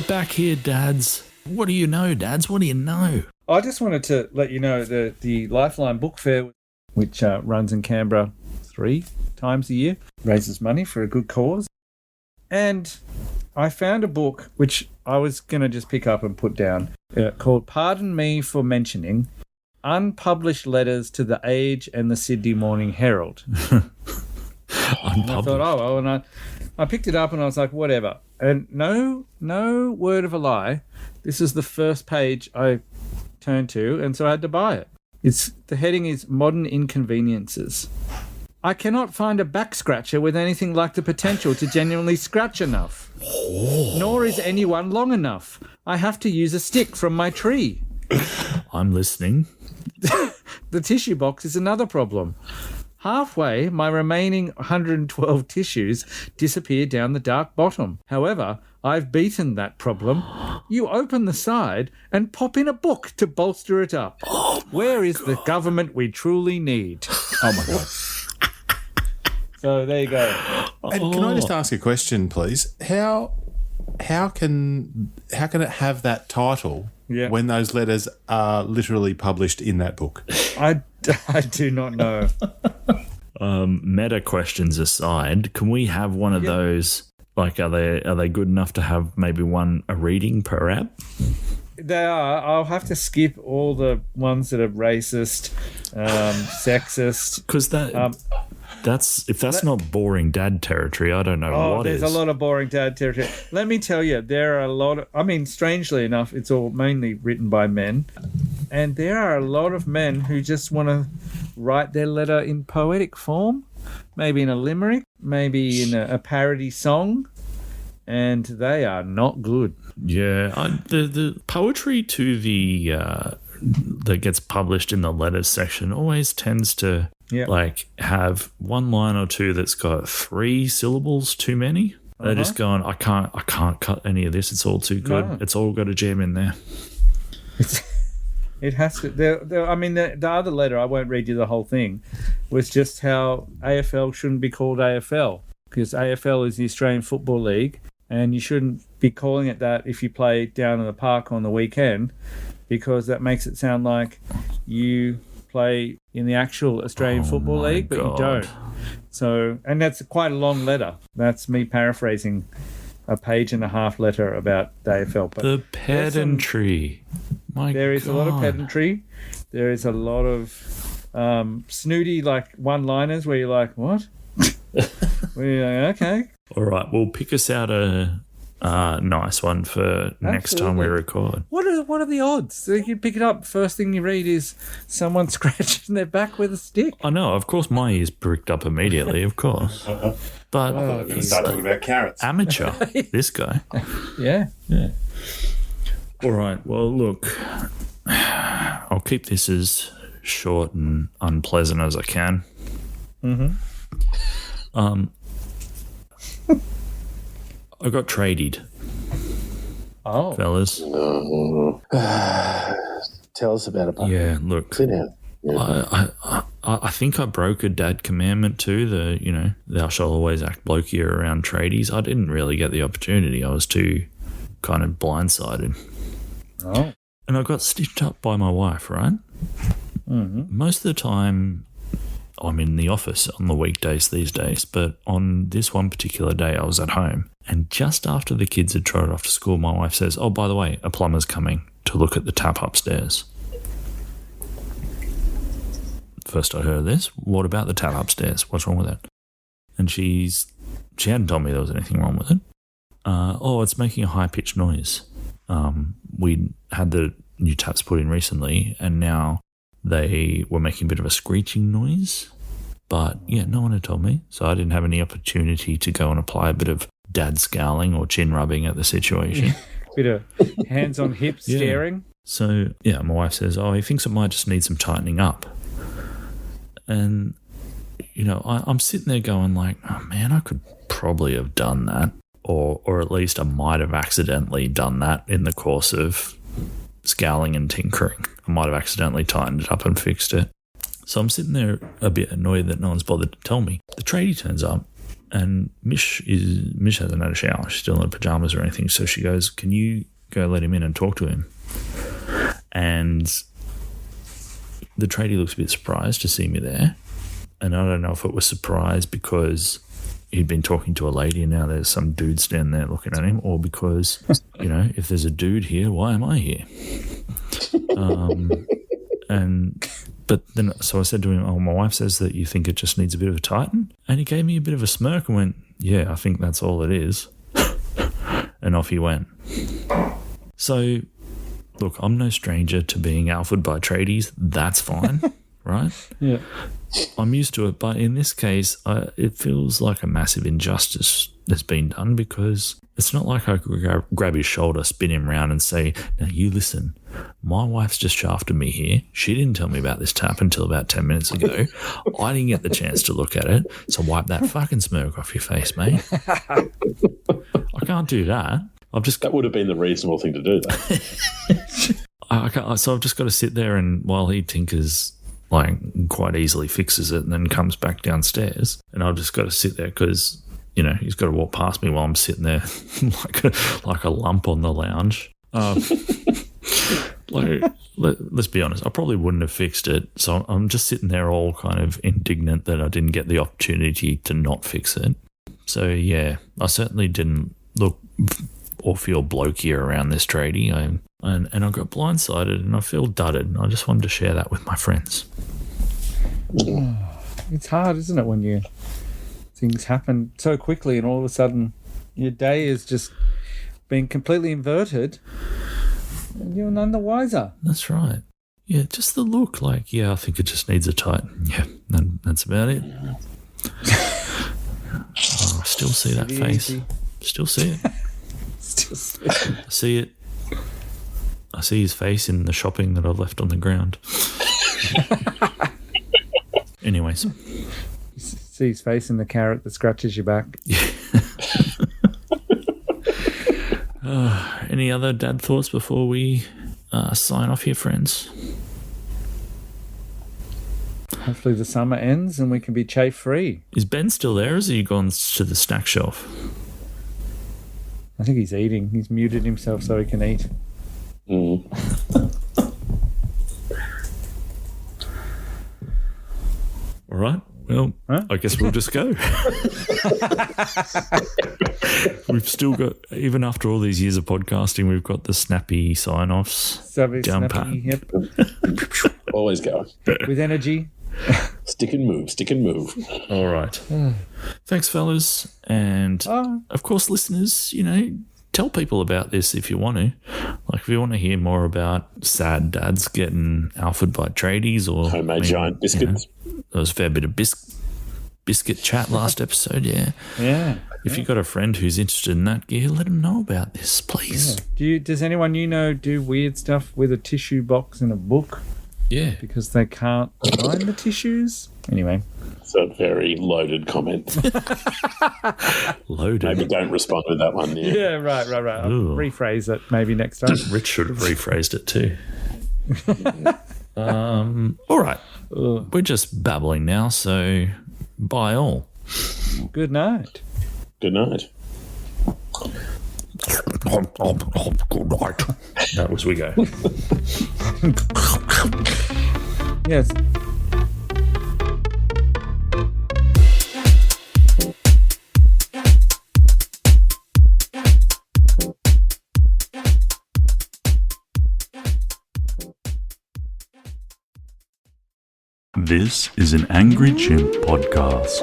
we're back here, Dads. What do you know, Dads? What do you know? I just wanted to let you know that the Lifeline Book Fair, which runs in Canberra 3 times a year, raises money for a good cause. And I found a book which I was going to just pick up and put down called Pardon Me for Mentioning Unpublished Letters to the Age and the Sydney Morning Herald. And I thought, and I picked it up and I was like, whatever. And no word of a lie, this is the first page I turned to, and so I had to buy it. The heading is Modern Inconveniences. I cannot find a back scratcher with anything like the potential to genuinely scratch enough. Nor is anyone long enough. I have to use a stick from my tree. I'm listening. The tissue box is another problem. Halfway, my remaining 112 tissues disappear down the dark bottom. However, I've beaten that problem. You open the side and pop in a book to bolster it up. Where is the government we truly need? Oh, my God. So there you go. And can I just ask a question, please? How can it have that title when those letters are literally published in that book? I do not know. Meta questions aside, can we have one of those? Like, are they good enough to have maybe a reading per app? They are. I'll have to skip all the ones that are racist, sexist. Because that's not boring dad territory, I don't know what is. There's a lot of boring dad territory. Let me tell you, there are a lot of, strangely enough, it's all mainly written by men. And there are a lot of men who just want to write their letter in poetic form, maybe in a limerick, maybe in a parody song, and they are not good. Yeah, the poetry to the that gets published in the letters section always tends to have one line or two that's got 3 syllables too many. They're just going, I can't cut any of this. It's all too good. No. It's all got a jam in there. It has to. The other letter, I won't read you the whole thing, was just how AFL shouldn't be called AFL, because AFL is the Australian Football League, and you shouldn't be calling it that if you play down in the park on the weekend, because that makes it sound like you play in the actual Australian Football League, but you don't. So, and that's quite a long letter. That's me paraphrasing a 1.5-page letter about the AFL. But the pedantry. There is a lot of pedantry. There is a lot of snooty, one-liners where you're like, what? Where you're like, okay. All right, well, pick us out a nice one for next time we record. What are the odds? So you pick it up, first thing you read is someone scratching their back with a stick. I know, of course my ears pricked up immediately, of course. But you start talking about carrots. Amateur, this guy. Yeah. All right, well, look, I'll keep this as short and unpleasant as I can. Mm-hmm. I got tradied. Oh. Fellas. Tell us about it, buddy. Yeah, look. Sit down. Yeah. I think I broke a dad commandment too, thou shalt always act blokey around tradies. I didn't really get the opportunity. I was too kind of blindsided. Oh. And I got stitched up by my wife, right? Mm-hmm. Most of the time I'm in the office on the weekdays these days, but on this one particular day I was at home. And just after the kids had trotted off to school, my wife says, oh, by the way, a plumber's coming to look at the tap upstairs. First I heard this. What about the tap upstairs? What's wrong with it? And she hadn't told me there was anything wrong with it. It's making a high-pitched noise. We had the new taps put in recently, and now they were making a bit of a screeching noise. But, yeah, no one had told me, so I didn't have any opportunity to go and apply a bit of dad scowling or chin rubbing at the situation. Bit of hands on hips staring. So, yeah, my wife says, he thinks it might just need some tightening up. And, I'm sitting there going like, oh, man, I could probably have done that. Or at least I might have accidentally done that in the course of scowling and tinkering. I might have accidentally tightened it up and fixed it. So I'm sitting there a bit annoyed that no one's bothered to tell me. The tradie turns up And Mish hasn't had a shower. She's still in her pajamas or anything. So she goes, "Can you go let him in and talk to him?" And the tradie looks a bit surprised to see me there. And I don't know if it was surprise because he'd been talking to a lady and now there's some dude standing there looking at him, or because, if there's a dude here, why am I here? But then, so I said to him, "Oh, my wife says that you think it just needs a bit of a tighten." And he gave me a bit of a smirk and went, "Yeah, I think that's all it is." And off he went. So, look, I'm no stranger to being alphaed by tradies. That's fine, right? Yeah. I'm used to it. But in this case, it feels like a massive injustice that's been done, because it's not like I could grab his shoulder, spin him round and say, "Now you listen, my wife's just shafted me here. She didn't tell me about this tap until about 10 minutes ago. I didn't get the chance to look at it, so wipe that fucking smirk off your face, mate." I can't do that. That would have been the reasonable thing to do, though. So I've just got to sit there, and while he tinkers, like, quite easily fixes it and then comes back downstairs, and I've just got to sit there because, he's got to walk past me while I'm sitting there like a lump on the lounge. Let's be honest, I probably wouldn't have fixed it. So I'm just sitting there all kind of indignant that I didn't get the opportunity to not fix it. So, yeah, I certainly didn't look or feel blokey around this tradie. And I got blindsided and I feel dudded. And I just wanted to share that with my friends. It's hard, isn't it, when things happen so quickly and all of a sudden your day is just being completely inverted and you're none the wiser. That's right. Yeah, just the look, I think it just needs a tighten. Yeah, that's about it. I still see that face. Easy. Still see it. Still see it. I see it. I see his face in the shopping that I've left on the ground. Anyways. You see his face in the carrot that scratches your back. Yeah. Any other dad thoughts before we sign off here, friends? Hopefully the summer ends and we can be chafe free. Is Ben still there, or has he gone to the snack shelf? I think he's eating. He's muted himself so he can eat. All right. Well, I guess we'll just go. We've still got, even after all these years of podcasting, we've got the snappy sign-offs. Down pat. Yep. Always go. With energy. Stick and move. All right. Thanks, fellas. And, of course, listeners, tell people about this if you want to. If you want to hear more about sad dads getting alphaed by tradies or... Homemade giant biscuits. There was a fair bit of biscuit chat last episode, yeah. Yeah. If you've got a friend who's interested in that gear, let them know about this, please. Yeah. Does anyone do weird stuff with a tissue box and a book? Yeah. Because they can't find the tissues? Anyway. It's a very loaded comment. Loaded. Maybe don't respond with that one. Yeah, right. I'll rephrase it maybe next time. Rich should have rephrased it too. All right. We're just babbling now, so bye all. Good night. Good night. Good night. That was we go. Yes. This is an Angry Chimp podcast.